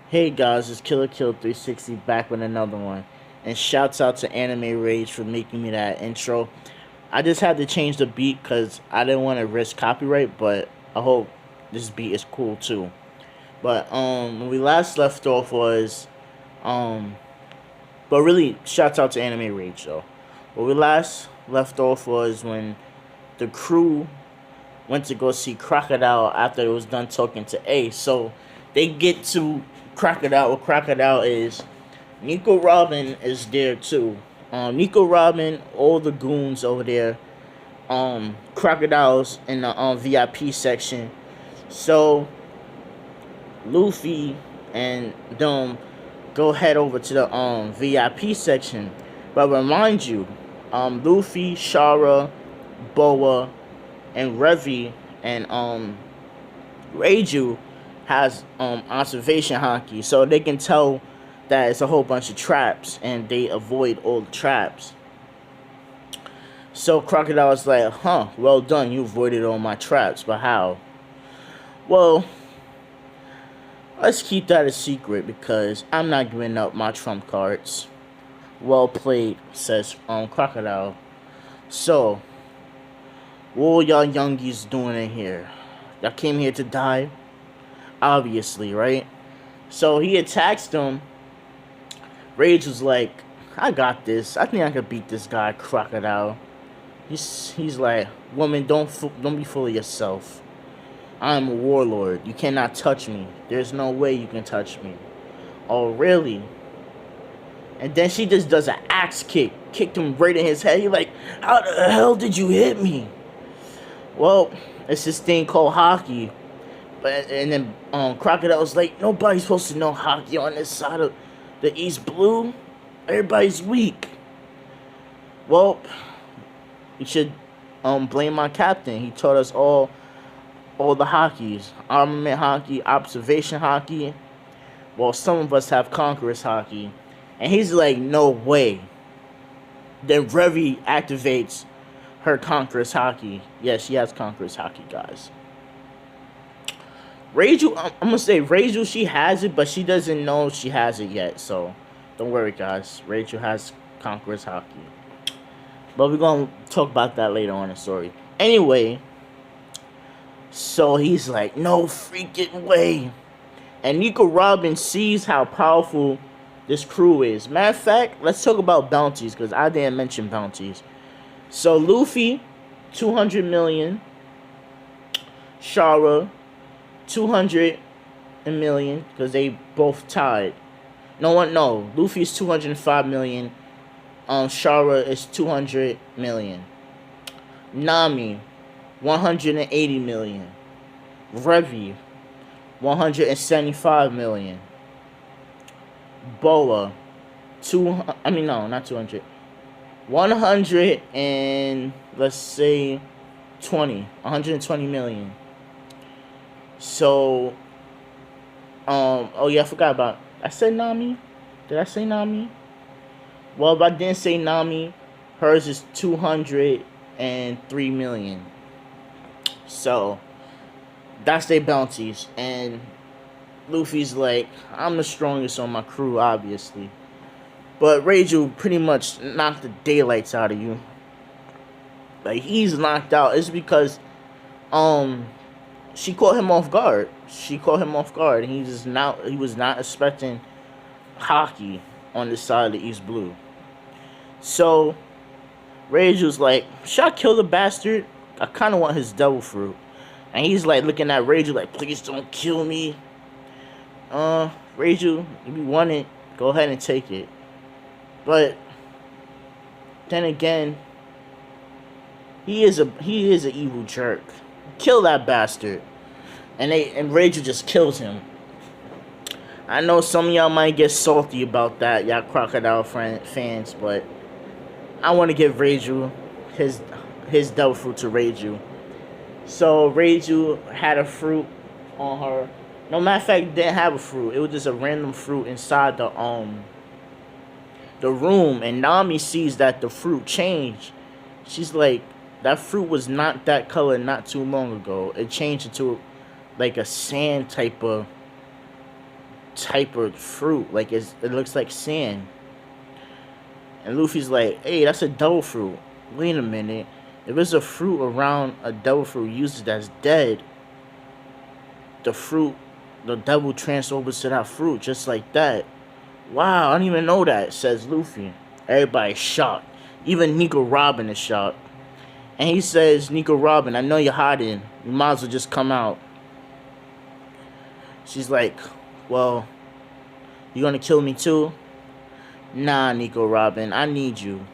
Hey guys, it's Killer Kill 360 back with another one. And shouts out to Anime Rage for making me that intro. I just had to change the beat because I didn't want to risk copyright, but I hope this beat is cool too. But when we last left off was um but really shouts out to Anime Rage though. What we last left off was when the crew went to go see Crocodile after it was done talking to A. So they get to Crocodile. What Crocodile is, Nico Robin is there too. Nico Robin, all the goons over there. Crocodiles in the VIP section. So Luffy and them go head over to the VIP section. But remind you, Luffy, Shara, Boa, and Revi and Reiju has observation haki, so they can tell that it's a whole bunch of traps, and they avoid all the traps. So Crocodile is like, "Huh, well done, you avoided all my traps, but how?" Well, let's keep that a secret because I'm not giving up my trump cards. Well played, says Crocodile. So, what y'all youngies doing in here? Y'all came here to die? Obviously, right? So he attacks them. Rage was like, I got this. I think I could beat this guy, Crocodile. He's like, woman, don't be full of yourself. I'm a warlord. You cannot touch me. There's no way you can touch me. Oh, really? And then she just does an axe kick. Kicked him right in his head. He like, how the hell did you hit me? Well, it's this thing called Haki. But and then Crocodile was like, nobody's supposed to know Haki on this side of the East Blue. Everybody's weak. Well, you should blame my captain. He taught us all the Hakis. Armament Haki, observation Haki. Well, some of us have Conqueror's Haki. And he's like, no way. Then Revi activates her Conqueror's Haki. Yeah, she has Conqueror's Haki, guys. Reiju, I'm gonna say Reiju, she has it, but she doesn't know she has it yet. So, don't worry, guys. Reiju has Conqueror's Haki. But we're gonna talk about that later on in the story. Anyway, so he's like, no freaking way. And Nico Robin sees how powerful this crew is. Matter of fact, let's talk about bounties, because I didn't mention bounties. So Luffy, 200 million. Shara, 200 million, because they both tied. No, Luffy's 205 million. Shara is 200 million. Nami, 180 million. Revi, 175 million. Boa, not 200. 100 and let's say 120 million. So, oh yeah, I forgot about. I said Nami. Did I say Nami? Well, if I didn't say Nami, hers is 203 million. So, that's their bounties. And Luffy's like, I'm the strongest on my crew, obviously. But Reiju pretty much knocked the daylights out of you. Like, he's knocked out. It's because, she caught him off guard. And he was not expecting Haki on the side of the East Blue. So Rage was like, should I kill the bastard? I kind of want his devil fruit. And he's like looking at Reiju like, please don't kill me. Reiju, if you want it, go ahead and take it. But then again, he is an evil jerk. Kill that bastard. And Reiju just kills him. I know some of y'all might get salty about that, y'all Crocodile fans, but I want to give Reiju his devil fruit to Reiju. So Reiju had a fruit on her. No, matter of fact, didn't have a fruit. It was just a random fruit inside the room, and Nami sees that the fruit changed. She's like, that fruit was not that color not too long ago. It changed into like a sand type of type of fruit. Like it looks like sand. And Luffy's like, hey, that's a devil fruit. Wait a minute. If there's a fruit around a devil fruit used that's dead, the devil transfers to that fruit just like that. Wow, I didn't even know that, says Luffy. Everybody's shocked. Even Nico Robin is shocked. And he says, Nico Robin, I know you're hiding. You might as well just come out. She's like, well, you gonna kill me too? Nah, Nico Robin, I need you.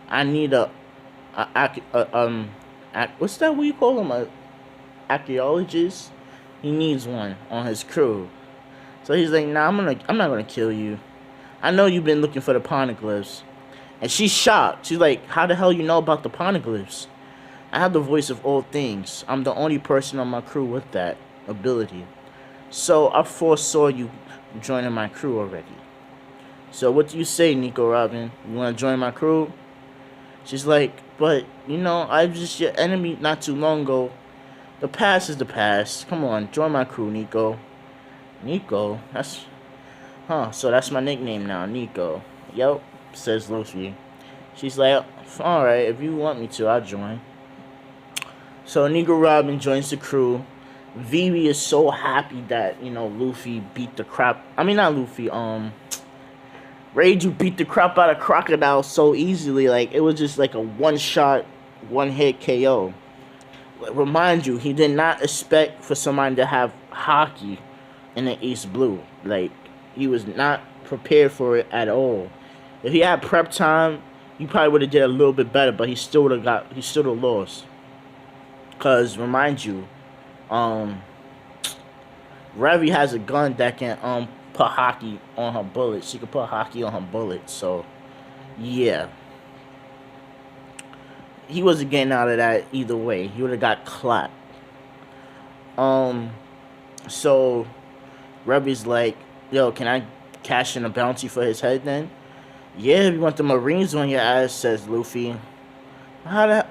I need what's that? What you call him? A archaeologist? He needs one on his crew. So he's like, nah, I'm not gonna kill you. I know you've been looking for the poneglyphs. And she's shocked. She's like, how the hell you know about the poneglyphs? I have the voice of all things. I'm the only person on my crew with that ability. So I foresaw you joining my crew already. So what do you say, Nico Robin? You want to join my crew? She's like, but, you know, I was just your enemy not too long ago. The past is the past. Come on, join my crew, Nico. Nico? So that's my nickname now, Nico. Yup, says Luffy. She's like, alright, if you want me to, I'll join. So Nico Robin joins the crew. Vivi is so happy that, you know, Luffy beat the crap. I mean, not Luffy, Reiju beat the crap out of Crocodile so easily. Like, it was just like a one-shot, one-hit KO. Remind you, he did not expect for somebody to have Haki in the East Blue. Like, he was not prepared for it at all. If he had prep time, he probably would have did a little bit better, but he still would have lost. Cause remind you, Revi has a gun that can put Haki on her bullets. She can put Haki on her bullets. So yeah, he wasn't getting out of that either way. He would have got clapped. So Revi's like, yo, can I cash in a bounty for his head then? Yeah, if you want the Marines on your ass, says Luffy.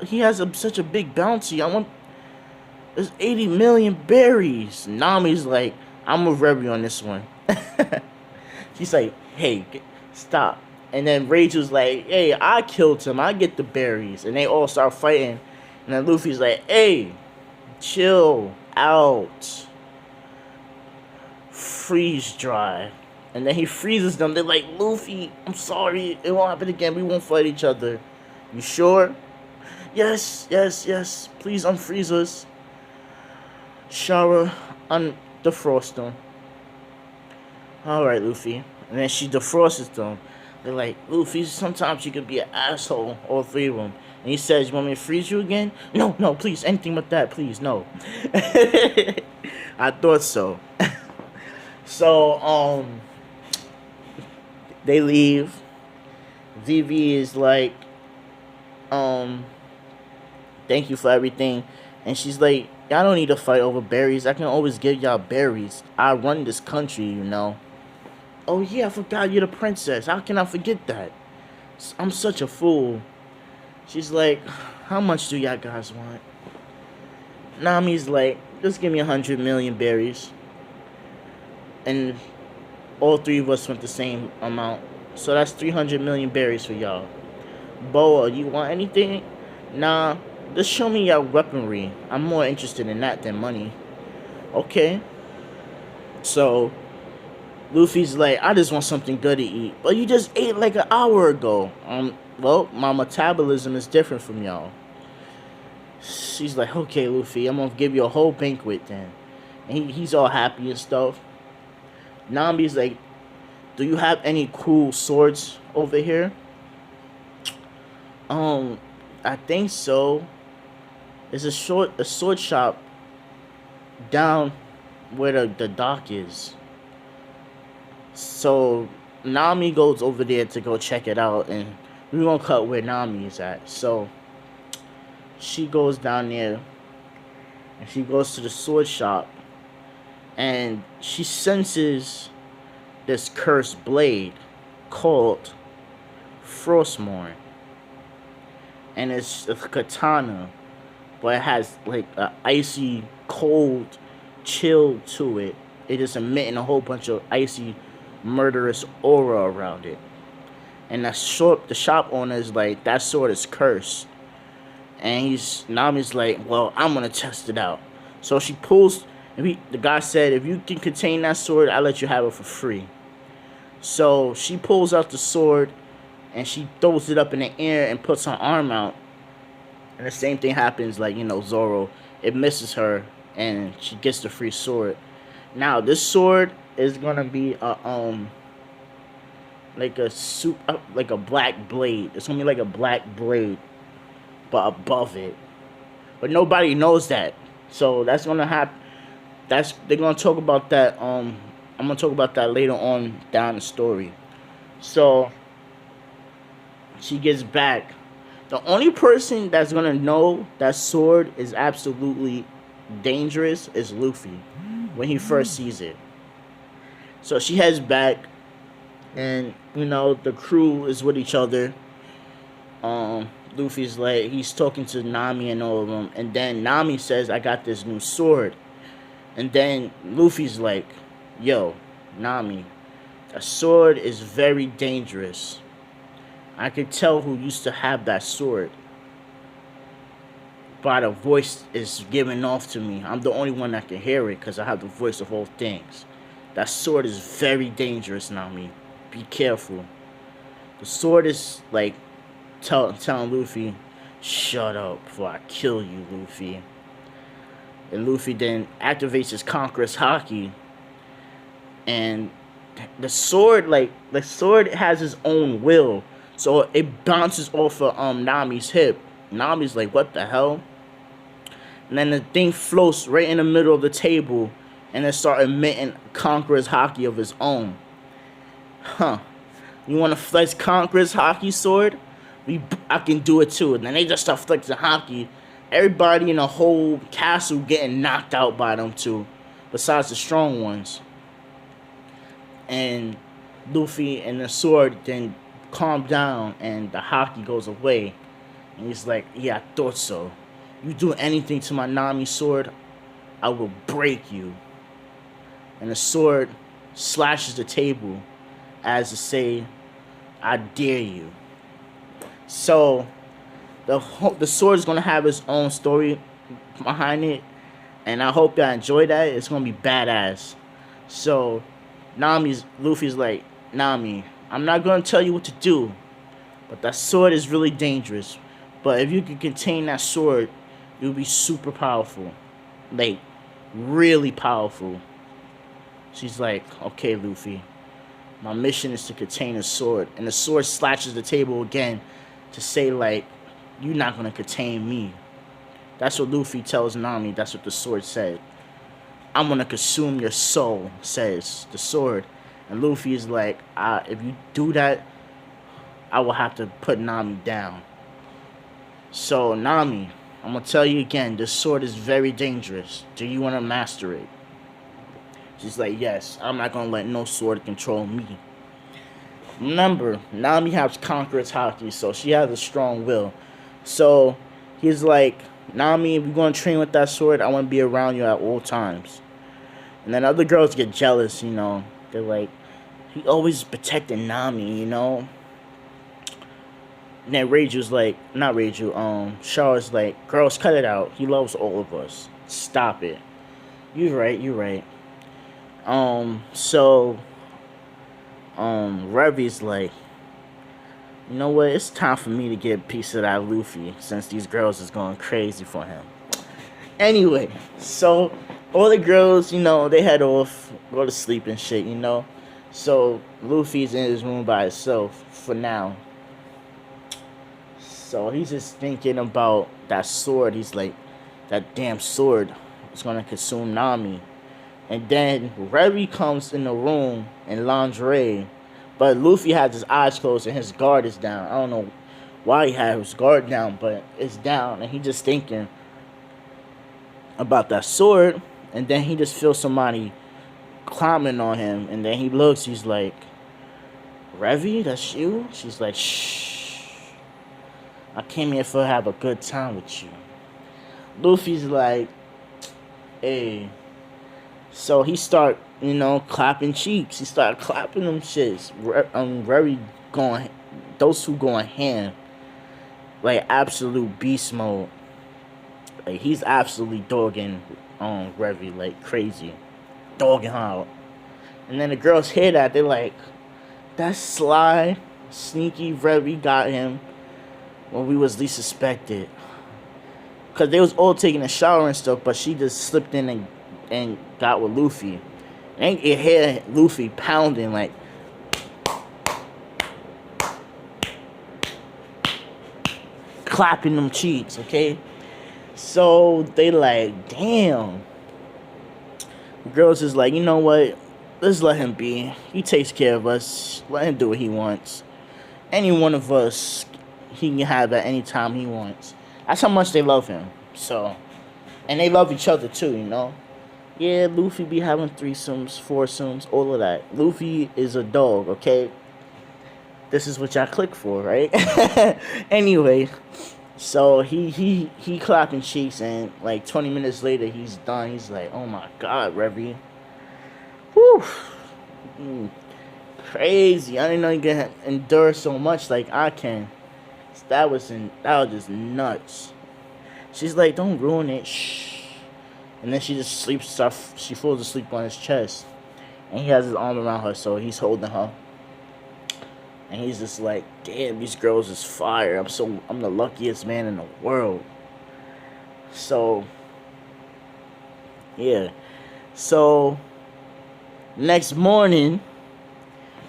He has such a big bounty. There's 80 million berries. Nami's like, I'm with Revi on this one. She's like, hey, stop. And then Reiju's like, hey, I killed him. I get the berries. And they all start fighting. And then Luffy's like, hey, chill out. Freeze dry. And then he freezes them. They're like, Luffy, I'm sorry. It won't happen again. We won't fight each other. You sure? Yes. Please unfreeze us. Shower on defrost them. Alright, Luffy. And then she defrosts them. They're like, Luffy, sometimes you can be an asshole. All three of them. And he says, you want me to freeze you again? No, please. Anything but that, please. No. I thought so. So, they leave. Vivi is like, thank you for everything. And she's like, y'all don't need to fight over berries. I can always give y'all berries. I run this country, you know. Oh yeah, I forgot you're the princess. How can I forget that? I'm such a fool. She's like, how much do y'all guys want? Nami's like, just give me 100 million berries. And all three of us want the same amount. So that's 300 million berries for y'all. Boa, you want anything? Nah, just show me your weaponry. I'm more interested in that than money. Okay. So, Luffy's like, I just want something good to eat. But you just ate like an hour ago. Well, my metabolism is different from y'all. She's like, okay, Luffy, I'm gonna give you a whole banquet then. And he's all happy and stuff. Nami's like, do you have any cool swords over here? I think so. There's a sword shop down where the dock is. So Nami goes over there to go check it out, and we're gonna cut where Nami is at. So she goes down there and she goes to the sword shop, and she senses this cursed blade called Frostmourne. And it's a katana, but it has like an icy cold chill to it. it just emitting a whole bunch of icy, murderous aura around it. And the shop owner is like, that sword is cursed. And Nami's like, well, I'm gonna test it out. So she pulls. The guy said, if you can contain that sword, I'll let you have it for free. So she pulls out the sword and she throws it up in the air and puts her arm out. And the same thing happens, like, Zoro. It misses her and she gets the free sword. Now this sword is gonna be like a black blade. It's gonna be like a black blade, but above it. But nobody knows that. So that's gonna happen. They're gonna talk about that. I'm gonna talk about that later on down the story. So she gets back. The only person that's gonna know that sword is absolutely dangerous is Luffy when he first sees it. So she heads back, and the crew is with each other. Luffy's like, he's talking to Nami and all of them, and then Nami says, I got this new sword. And then Luffy's like, yo, Nami, a sword is very dangerous. I could tell who used to have that sword by the voice is giving off to me. I'm the only one that can hear it because I have the voice of all things. That sword is very dangerous, Nami. Be careful. The sword is like telling Luffy, shut up before I kill you, Luffy. And Luffy then activates his Conqueror's Haki. And the sword has its own will. So it bounces off of Nami's hip. Nami's like, what the hell? And then the thing floats right in the middle of the table. And then start emitting Conqueror's Haki of his own. Huh. You want to flex Conqueror's Haki sword? I can do it too. And then they just start flexing Haki. Everybody in the whole castle getting knocked out by them two. Besides the strong ones. And Luffy and the sword then calm down. And the Haki goes away. And he's like, yeah, I thought so. You do anything to my Nami sword, I will break you. And the sword slashes the table as to say, I dare you. So the sword is going to have its own story behind it. And I hope y'all enjoy that. It's going to be badass. So Luffy's like, Nami, I'm not going to tell you what to do. But that sword is really dangerous. But if you can contain that sword, you'll be super powerful. Like, really powerful. She's like, okay, Luffy. My mission is to contain a sword. And the sword slashes the table again to say, like, you're not going to contain me. That's what Luffy tells Nami. That's what the sword said. I'm going to consume your soul, says the sword. And Luffy is like, if you do that, I will have to put Nami down. So, Nami, I'm going to tell you again, this sword is very dangerous. Do you want to master it? She's like, yes, I'm not going to let no sword control me. Remember, Nami has Conqueror's Haki, so she has a strong will. So, he's like, Nami, if you're going to train with that sword, I want to be around you at all times. And then other girls get jealous, They're like, he always protecting Nami, And then Reiju's like, not Reiju, Char's like, girls, cut it out. He loves all of us. Stop it. You're right. Revi's like, you know what, it's time for me to get a piece of that Luffy since these girls is going crazy for him. Anyway, so all the girls, they head off, go to sleep and shit, So Luffy's in his room by himself for now. So he's just thinking about that sword. He's like, that damn sword is gonna consume Nami. And then Revi comes in the room in lingerie, but Luffy has his eyes closed and his guard is down. I don't know why he had his guard down, but it's down. And he just thinking about that sword. And then he just feels somebody climbing on him. And then he looks, he's like, Revi, that's you? She's like, shh. I came here to have a good time with you. Luffy's like, hey. So he start you know, clapping cheeks. He started clapping them shits. Very going, those two going ham, like absolute beast mode. Like he's absolutely dogging Revi like crazy, dogging her out. And then the girls hear that, they're like, "That sly, sneaky Revi got him when we was least suspected." Cause they was all taking a shower and stuff, but she just slipped in and got with Luffy. And you hear Luffy pounding like, clapping them cheeks, okay? So they like, damn. The girls is like, you know what? Let's let him be. He takes care of us. Let him do what he wants. Any one of us, he can have at any time he wants. That's how much they love him. So, and they love each other too, you know? Yeah, Luffy be having threesomes, foursomes, all of that. Luffy is a dog, okay? This is what y'all click for, right? Anyway, so he clapping cheeks, and like 20 minutes later, he's done. He's like, oh my God, Revi. Whew. Crazy. I didn't know you could endure so much like I can. That was just nuts. She's like, don't ruin it. Shh. And then she just sleeps. She falls asleep on his chest, and he has his arm around her, so he's holding her. And he's just like, damn, these girls is fire. I'm the luckiest man in the world. So, yeah. So, next morning,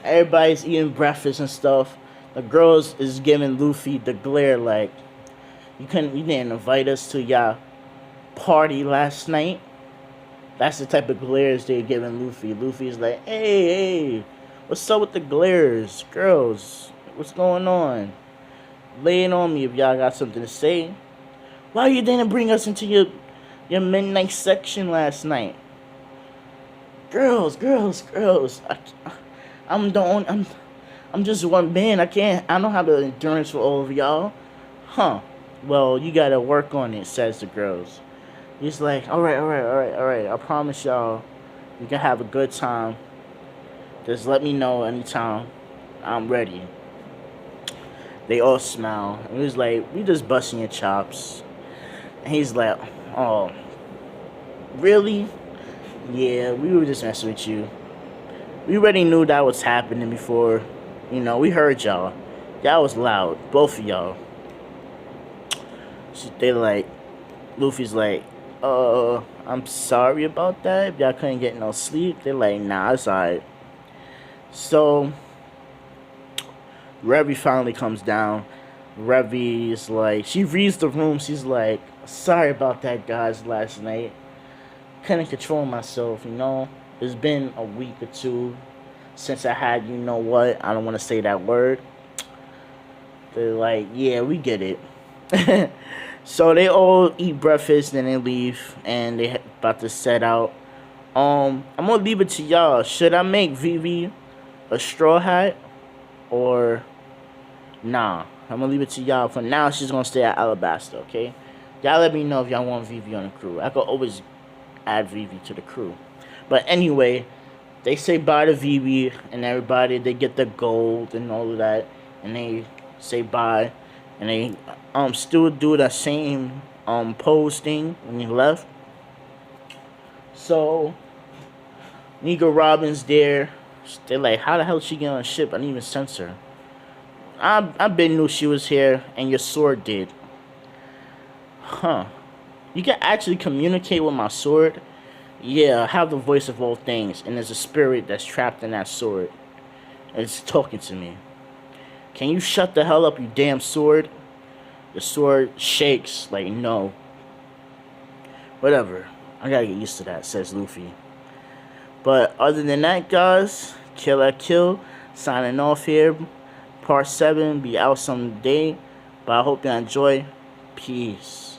everybody's eating breakfast and stuff. The girls is giving Luffy the glare like, you didn't invite us to y'all party last night. That's the type of glares they're giving Luffy. Luffy's like, hey, what's up with the glares? Girls, what's going on? Lay it on me if y'all got something to say. Why you didn't bring us into your midnight section last night? Girls. I'm just one man. I don't have the endurance for all of y'all. Huh. Well, you gotta work on it, says the girls. He's like, all right. I promise y'all, you can have a good time. Just let me know anytime. I'm ready. They all smile. And he was like, we just busting your chops. And he's like, oh, really? Yeah, we were just messing with you. We already knew that was happening before. You know, we heard y'all. Y'all was loud. Both of y'all. They like, Luffy's like, I'm sorry about that. If y'all couldn't get no sleep. They're like, nah, it's alright. So, Revi finally comes down. Revi is like, she reads the room. She's like, sorry about that, guys, last night. Couldn't control myself, you know. It's been a week or two since I had, you know what, I don't want to say that word. They're like, yeah, we get it. So they all eat breakfast, then they leave, and they about to set out. I'm gonna leave it to y'all. Should I make Vivi a straw hat, or nah? I'm gonna leave it to y'all. For now, she's gonna stay at Alabasta, okay? Y'all let me know if y'all want Vivi on the crew. I could always add Vivi to the crew. But anyway, they say bye to Vivi and everybody. They get the gold and all of that, and they say bye, and they still do that same pose thing when he left. So Nico Robin's there. They're like, how the hell did she get on a ship? I didn't even sense her. I been knew she was here, and your sword did. Huh. You can actually communicate with my sword? Yeah, I have the voice of all things, and there's a spirit that's trapped in that sword. It's talking to me. Can you shut the hell up, you damn sword? The sword shakes like, no. Whatever. I gotta get used to that, says Luffy. But other than that, guys, Kill, signing off here. Part 7 be out someday. But I hope you enjoy. Peace.